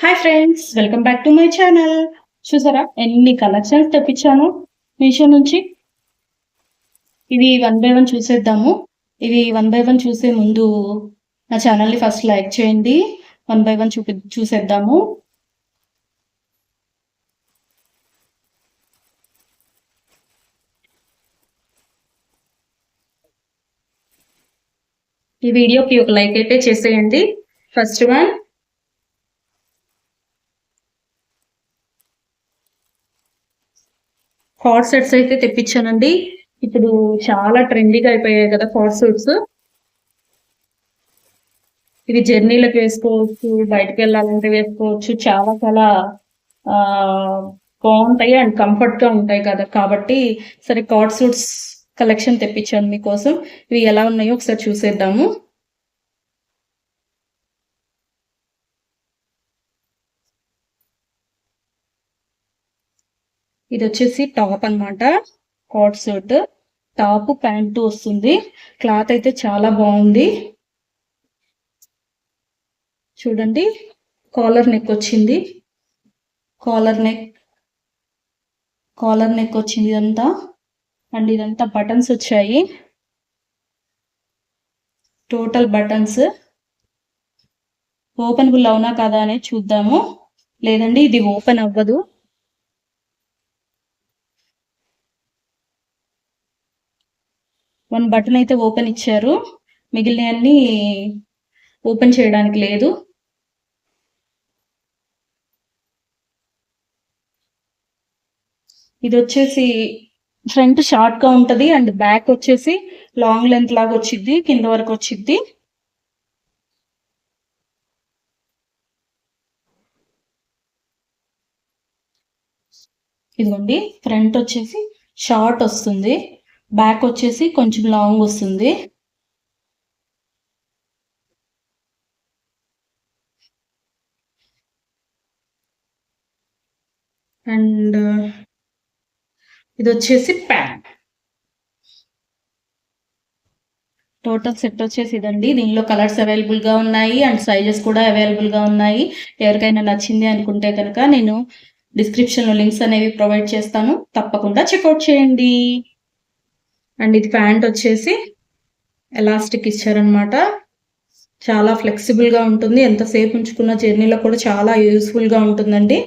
Hi friends, welcome back to my channel. చూసారా ఎన్ని collections తెప్పించాను మీషో నుంచి. ఇవి 1 బై 1 చూసేద్దాము. ఇవి 1 బై 1 చూసే ముందు నా ఛానల్ని ఫస్ట్ లైక్ చేయండి. 1 బై 1 చూసేద్దాము. ఈ వీడియోకి ఒక లైక్ అయితే చేసేయండి. ఫస్ట్ వన్, కార్డ్ సెట్స్ అయితే తెప్పించానండి. ఇప్పుడు చాలా ట్రెండీగా అయిపోయాయి కదా కార్డ్ సెట్స్. ఇది జర్నీలకు వేసుకోవచ్చు, బయటకు వెళ్ళాలంటే వేసుకోవచ్చు. చాలా చాలా బాగుంటాయి అండ్ కంఫర్ట్ గా ఉంటాయి కదా. కాబట్టి సరే కార్డ్ సూట్స్ కలెక్షన్ తెప్పించాను మీకోసం. ఇవి ఎలా ఉన్నాయో ఒకసారి చూసేద్దాము. ఇది వచ్చేసి టాప్ అన్నమాట. కార్డ్ సూట్ టాప్ ప్యాంటు వస్తుంది. క్లాత్ అయితే చాలా బాగుంది. చూడండి, కాలర్ నెక్ వచ్చింది. కాలర్ నెక్ వచ్చింది ఇదంతా. అండ్ ఇదంతా బటన్స్ వచ్చాయి, టోటల్ బటన్స్. ఓపెనబుల్ అవునా కదా అనేది చూద్దాము. లేదండి, ఇది ఓపెన్ అవ్వదు. వన్ బటన్ అయితే ఓపెన్ ఇచ్చారు, మిగిలినవన్నీ ఓపెన్ చేయడానికి లేదు. ఇది వచ్చేసి ఫ్రంట్ షార్ట్ గా ఉంటది అండ్ బ్యాక్ వచ్చేసి లాంగ్ లెంత్ లాగా వచ్చింది, కింద వరకు వచ్చింది. ఇదిగోండి, ఫ్రంట్ వచ్చేసి షార్ట్ వస్తుంది, బ్యాక్ వచ్చేసి కొంచెం లాంగ్ వస్తుంది. అండ్ ఇది వచ్చేసి ప్యాంట్. టోటల్ సెట్ వచ్చేసి ఇదండి. దీనిలో కలర్స్ అవైలబుల్ గా ఉన్నాయి అండ్ సైజెస్ కూడా అవైలబుల్ గా ఉన్నాయి. ఎవరికైనా నచ్చింది అనుకుంటే కనుక నేను డిస్క్రిప్షన్ లో లింక్స్ అనేవి ప్రొవైడ్ చేస్తాను, తప్పకుండా చెక్అవుట్ చేయండి. అండ్ ఇది ప్యాంట్ వచ్చేసి ఎలాస్టిక్ ఇచ్చారనమాట. చాలా ఫ్లెక్సిబుల్ గా ఉంటుంది, ఎంతసేపు ఉంచుకున్న జర్నీలో కూడా చాలా యూస్ఫుల్ గా ఉంటుందండి.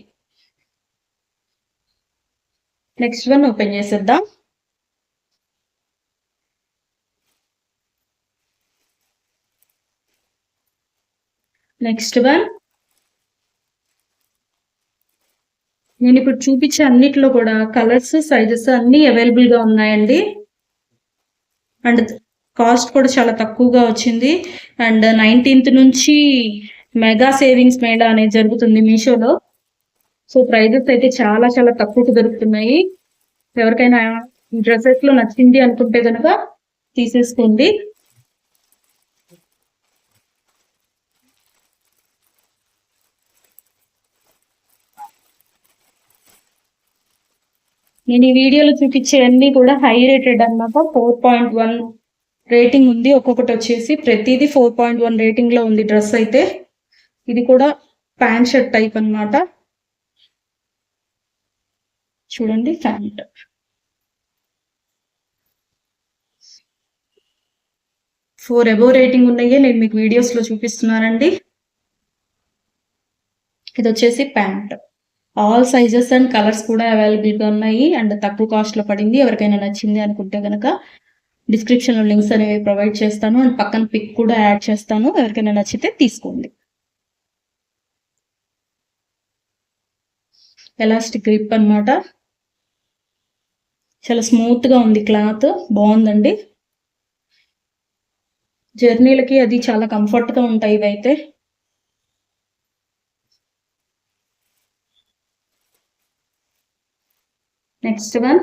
నెక్స్ట్ వన్ ఓపెన్ చేసేద్దాం. నెక్స్ట్ వన్, నేను ఇప్పుడు చూపించే అన్నిట్లో కూడా కలర్స్ సైజెస్ అన్ని అవైలబుల్ గా ఉన్నాయండి. అండ్ కాస్ట్ కూడా చాలా తక్కువగా వచ్చింది. అండ్ 19th నుంచి మెగా సేవింగ్స్ మేళా అనేది జరుగుతుంది మీషోలో. సో ప్రైజెస్ అయితే చాలా చాలా తక్కువకు దొరుకుతున్నాయి. ఎవరికైనా డ్రెస్సెస్ లో నచ్చింది అనుకుంటే కనుక తీసేసుకోండి. నేను ఈ వీడియోలో చూపించే అన్ని కూడా హై రేటెడ్ అన్నమాట. 4.1 రేటింగ్ ఉంది. ఒక్కొక్కటి వచ్చేసి ప్రతిదీ 4.1 రేటింగ్ లో ఉంది డ్రెస్ అయితే. ఇది కూడా ప్యాంట్ షర్ట్ టైప్ అన్నమాట. చూడండి, ప్యాంట్ 4 అబోవ్ రేటింగ్ ఉన్నాయే నేను మీకు వీడియోస్ లో చూపిస్తున్నానండి. ఇది వచ్చేసి pant. All sizes and colours కూడా అవైలబుల్ గా ఉన్నాయి అండ్ తక్కువ కాస్ట్ లో పడింది. ఎవరికైనా నచ్చింది అనుకుంటే కనుక డిస్క్రిప్షన్ లో లింక్స్ అనేవి ప్రొవైడ్ చేస్తాను అండ్ పక్కన పిక్ కూడా యాడ్ చేస్తాను. ఎవరికైనా నచ్చితే తీసుకోండి. ఎలాస్టిక్ గ్రిప్ అన్నమాట. చాలా స్మూత్ గా ఉంది, క్లాత్ బాగుందండి. జర్నీలకి అది చాలా కంఫర్ట్ గా ఉంటాయి ఇవైతే. నెక్స్ట్ వన్,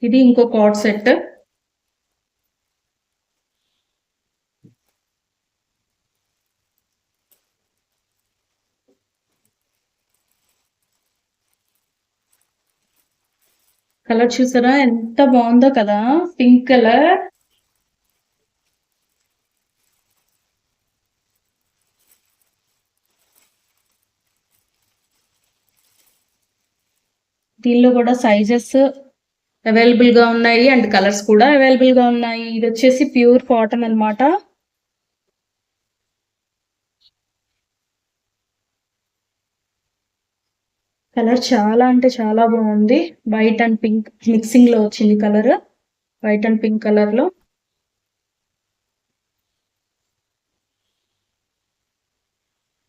ఇది ఇంకో కార్డ్ సెట్. కలర్ చూసారా ఎంత బాగుందో కదా, పింక్ కలర్. దీనిలో కూడా సైజెస్ అవైలబుల్ గా ఉన్నాయి అండ్ కలర్స్ కూడా అవైలబుల్ గా ఉన్నాయి. ఇది వచ్చేసి ప్యూర్ కాటన్ అన్నమాట. కలర్ చాలా అంటే చాలా బాగుంది. వైట్ అండ్ పింక్ మిక్సింగ్ లో వచ్చింది colour. White and pink colour లో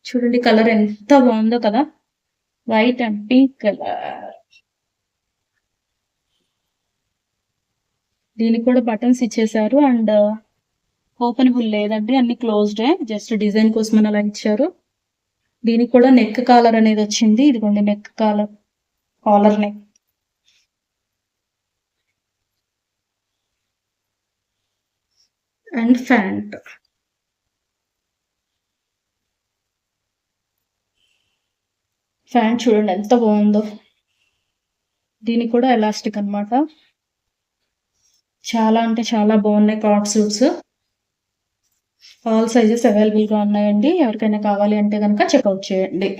చూడండి కలర్ ఎంత బాగుందో కదా. White and pink colour. దీనికి కూడా బటన్స్ ఇచ్చేసారు అండ్ ఓపెనబుల్ లేదండి, అన్ని క్లోజ్డ్. జస్ట్ డిజైన్ కోసం అని అలా ఇచ్చారు. దీనికి కూడా నెక్ కాలర్ అనేది వచ్చింది. ఇదిగోండి neck collar, collar neck. And pant. Pant చూడండి ఎంత బాగుందో. దీనికి కూడా ఎలాస్టిక్ అన్నమాట. చాలా అంటే చాలా బాగున్నాయి card suits. All sizes available గా ఉన్నాయండి. ఎవరికైనా కావాలి అంటే కనుక చెక్అవుట్ చేయండి.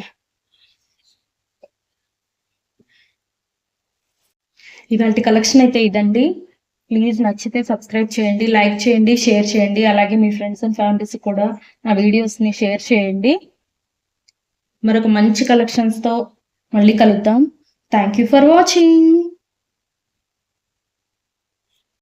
ఇలాంటి కలెక్షన్ అయితే ఇదండి. ప్లీజ్ నచ్చితే సబ్స్క్రైబ్ చేయండి, లైక్ చేయండి, షేర్ చేయండి. అలాగే మీ ఫ్రెండ్స్ అండ్ ఫ్యామిలీస్ కూడా నా వీడియోస్ని షేర్ చేయండి. మరొక మంచి కలెక్షన్స్తో మళ్ళీ కలుద్దాం. Thank you for watching.